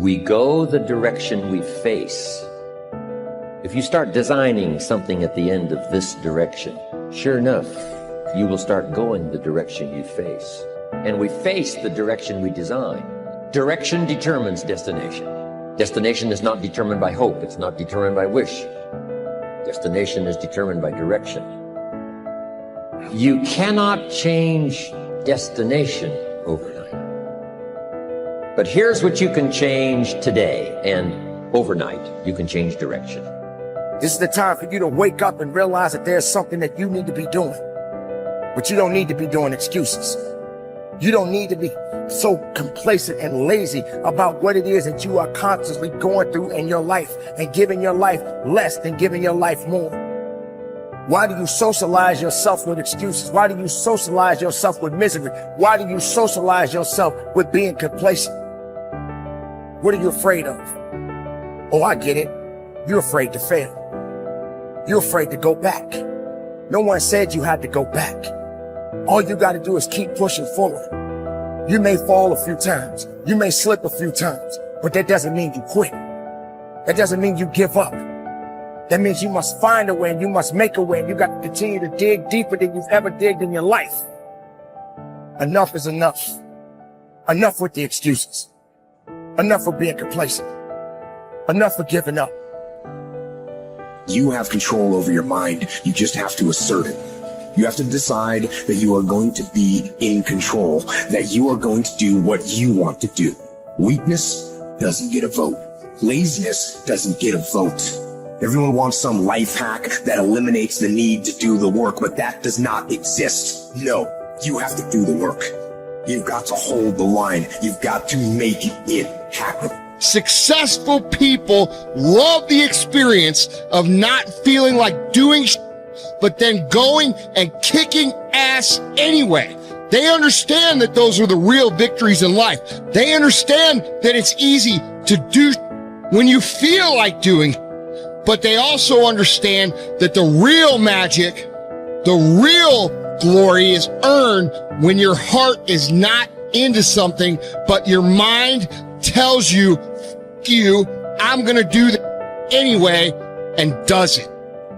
We go the direction we face. If you start designing something at the end of this direction, sure enough, you will start going the direction you face. And we face the direction we design. Direction determines destination. Destination is not determined by hope. It's not determined by wish. Destination is determined by direction. You cannot change destination overnight. But here's what you can change today, and overnight, you can change direction. This is the time for you to wake up and realize that there's something that you need to be doing. But you don't need to be doing excuses. You don't need to be so complacent and lazy about what it is that you are constantly going through in your life and giving your life less than giving your life more. Why do you socialize yourself with excuses? Why do you socialize yourself with misery? Why do you socialize yourself with being complacent? What are you afraid of? Oh, I get it. You're afraid to fail. You're afraid to go back. No one said you had to go back. All you got to do is keep pushing forward. You may fall a few times. You may slip a few times, but that doesn't mean you quit. That doesn't mean you give up. That means you must find a way and you must make a way, and you got to continue to dig deeper than you've ever digged in your life. Enough is enough. Enough with the excuses. Enough for being complacent. Enough for giving up. You have control over your mind. You just have to assert it. You have to decide that you are going to be in control, that you are going to do what you want to do. Weakness doesn't get a vote. Laziness doesn't get a vote. Everyone wants some life hack that eliminates the need to do the work, but that does not exist. No, you have to do the work. You've got to hold the line. You've got to make it happen. Successful people love the experience of not feeling like doing but then going and kicking ass anyway. They understand that those are the real victories in life. They understand that it's easy to do when you feel like doing, but they also understand that the real magic, the real glory is earned when your heart is not into something, but your mind tells you, F you, I'm gonna do that anyway, and does it.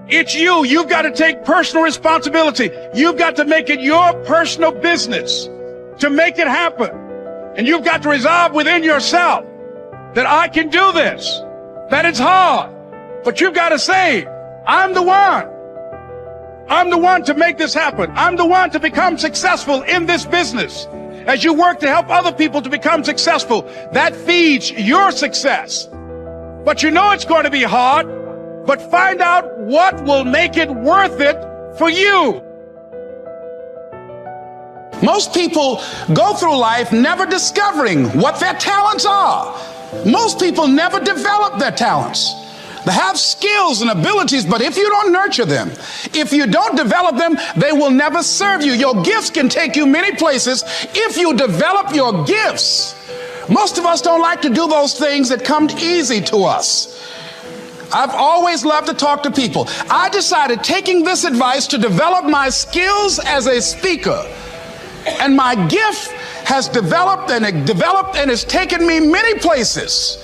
It's you. You've got to take personal responsibility. You've got to make it your personal business to make it happen. And you've got to resolve within yourself that I can do this, that it's hard, but you've got to say, I'm the one. I'm the one to make this happen. I'm the one to become successful in this business. As you work to help other people to become successful, that feeds your success. But you know it's going to be hard. But find out what will make it worth it for you. Most people go through life never discovering what their talents are. Most people never develop their talents. They have skills and abilities, but if you don't nurture them, if you don't develop them, they will never serve you. Your gifts can take you many places if you develop your gifts. Most of us don't like to do those things that come easy to us. I've always loved to talk to people. I decided, taking this advice, to develop my skills as a speaker. And my gift has developed and has taken me many places.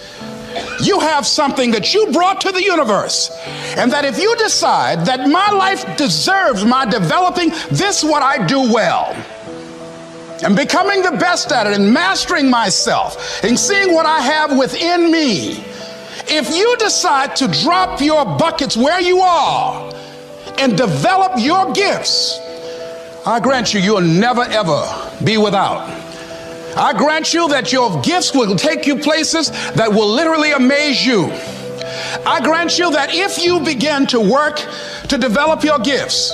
You have something that you brought to the universe. And that if you decide that my life deserves my developing, this is what I do well. And becoming the best at it and mastering myself and seeing what I have within me. If you decide to drop your buckets where you are and develop your gifts, I grant you, you'll never ever be without. I grant you that your gifts will take you places that will literally amaze you. I grant you that if you begin to work to develop your gifts,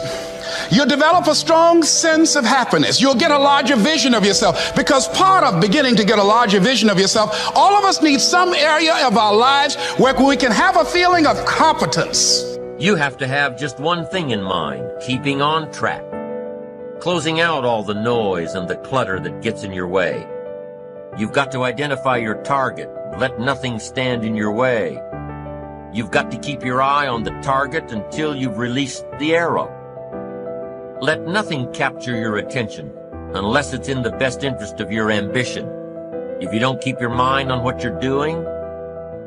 you'll develop a strong sense of happiness. You'll get a larger vision of yourself, because part of beginning to get a larger vision of yourself, all of us need some area of our lives where we can have a feeling of competence. You have to have just one thing in mind: keeping on track. Closing out all the noise and the clutter that gets in your way. You've got to identify your target. Let nothing stand in your way. You've got to keep your eye on the target until you've released the arrow. Let nothing capture your attention unless it's in the best interest of your ambition. If you don't keep your mind on what you're doing,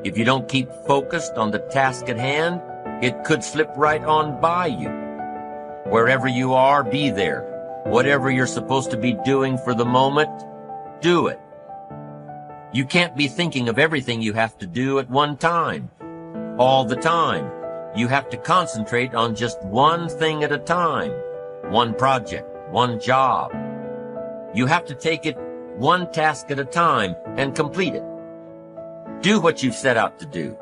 If you don't keep focused on the task at hand, it could slip right on by you. Wherever you are, be there. Whatever you're supposed to be doing for the moment, do it. You can't be thinking of everything you have to do at one time, all the time. You have to concentrate on just one thing at a time, one project, one job. You have to take it one task at a time and complete it. Do what you've set out to do.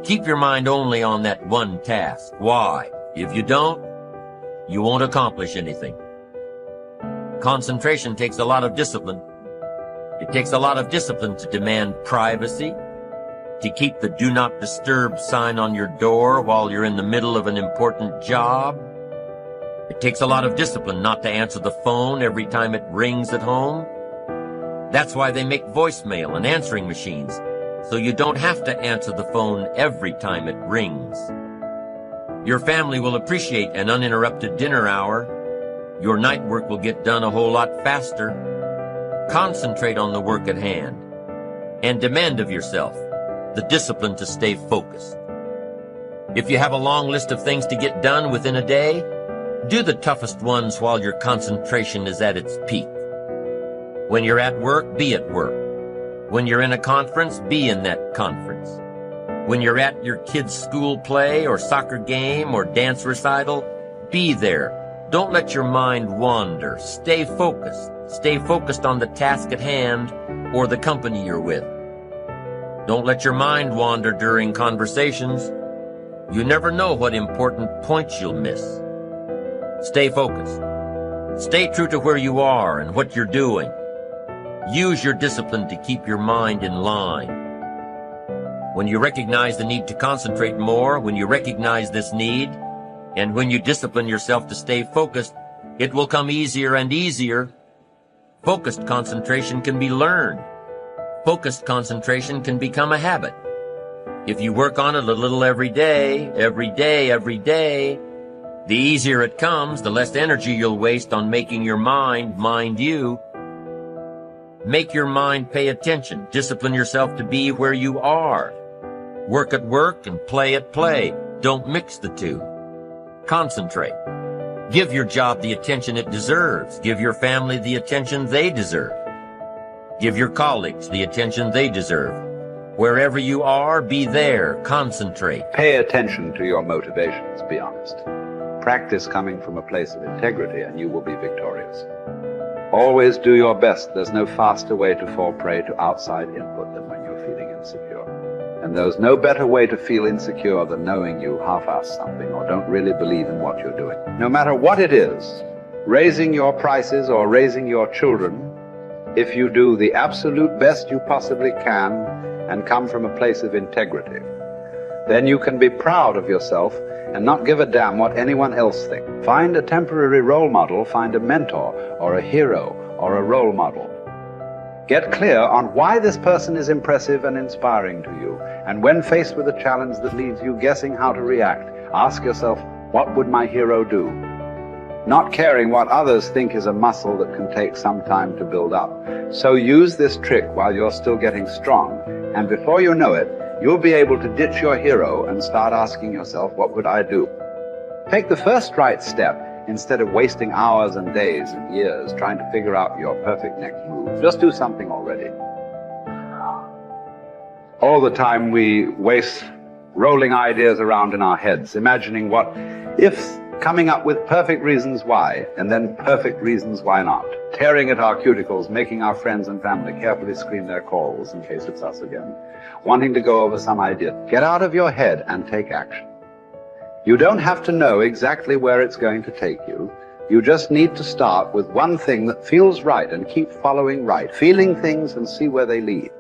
Keep your mind only on that one task. Why? If you don't, you won't accomplish anything. Concentration takes a lot of discipline. It takes a lot of discipline to demand privacy, to keep the do not disturb sign on your door while you're in the middle of an important job. It takes a lot of discipline not to answer the phone every time it rings at home. That's why they make voicemail and answering machines, so you don't have to answer the phone every time it rings. Your family will appreciate an uninterrupted dinner hour. Your night work will get done a whole lot faster. Concentrate on the work at hand and demand of yourself the discipline to stay focused. If you have a long list of things to get done within a day, do the toughest ones while your concentration is at its peak. When you're at work, be at work. When you're in a conference, be in that conference. When you're at your kid's school play or soccer game or dance recital, be there. Don't let your mind wander. Stay focused. Stay focused on the task at hand or the company you're with. Don't let your mind wander during conversations. You never know what important points you'll miss. Stay focused. Stay true to where you are and what you're doing. Use your discipline to keep your mind in line. When you recognize the need to concentrate more, when you recognize this need, and when you discipline yourself to stay focused, it will come easier and easier. Focused concentration can be learned. Focused concentration can become a habit. If you work on it a little every day, the easier it comes, the less energy you'll waste on making your mind mind you. Make your mind pay attention. Discipline yourself to be where you are. Work at work and play at play. Don't mix the two. Concentrate. Give your job the attention it deserves. Give your family the attention they deserve. Give your colleagues the attention they deserve. Wherever you are, be there. Concentrate. Pay attention to your motivations, be honest. Practice coming from a place of integrity and you will be victorious. Always do your best. There's no faster way to fall prey to outside input than when you're feeling insecure. And there's no better way to feel insecure than knowing you half-ass something or don't really believe in what you're doing. No matter what it is, raising your prices or raising your children, if you do the absolute best you possibly can and come from a place of integrity, then you can be proud of yourself and not give a damn what anyone else thinks. Find a temporary role model, find a mentor or a hero or a role model. Get clear on why this person is impressive and inspiring to you. And when faced with a challenge that leaves you guessing how to react, ask yourself, what would my hero do? Not caring what others think is a muscle that can take some time to build up. So use this trick while you're still getting strong, and before you know it, you'll be able to ditch your hero and start asking yourself, what would I do? Take the first right step instead of wasting hours and days and years trying to figure out your perfect next move. Just do something already. All the time we waste rolling ideas around in our heads, imagining what ifs, coming up with perfect reasons why, and then perfect reasons why not. Tearing at our cuticles, making our friends and family carefully screen their calls in case it's us again. Wanting to go over some idea. Get out of your head and take action. You don't have to know exactly where it's going to take you. You just need to start with one thing that feels right and keep following right, feeling things and see where they lead.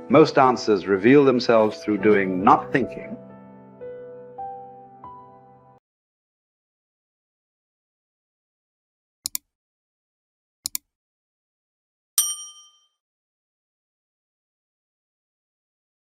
Most answers reveal themselves through doing, not thinking.